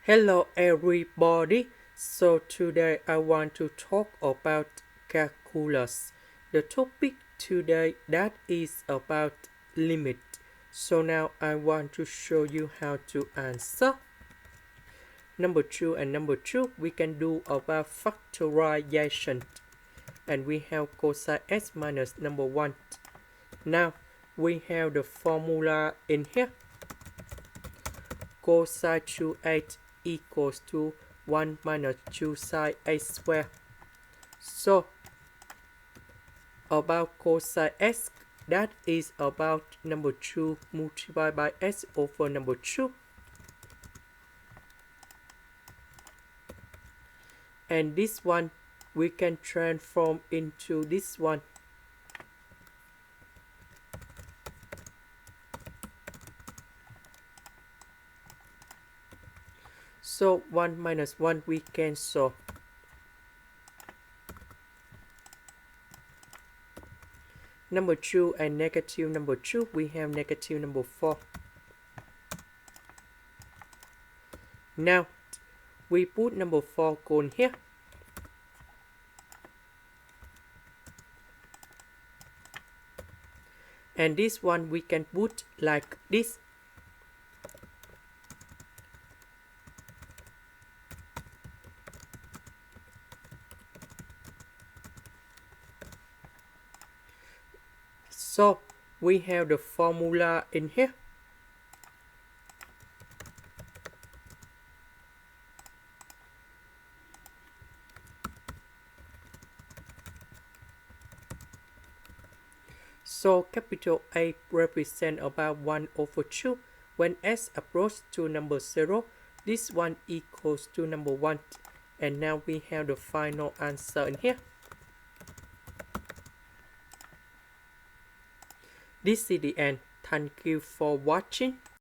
Hello everybody. So today I want to talk about calculus. The topic today that is about limit. So now I want to show you how to answer. Number 2 and number 2 we can do about factorization. And we have cosine x minus number 1. Now we have the formula in here. Cosine 2x equals to 1 minus 2 sine x squared. So about cosine x, that is about number 2 multiplied by x over number 2. And this one we can transform into this one. So 1 minus 1 we cancel. Number 2 and negative number 2, we have negative number 4. Now we put number 4 cone here. And this one we can put like this. So we have the formula in here. So capital A represent about 1 over 2. When s approaches to number 0, this one equals to number 1. And now we have the final answer in here. This is the end. Thank you for watching.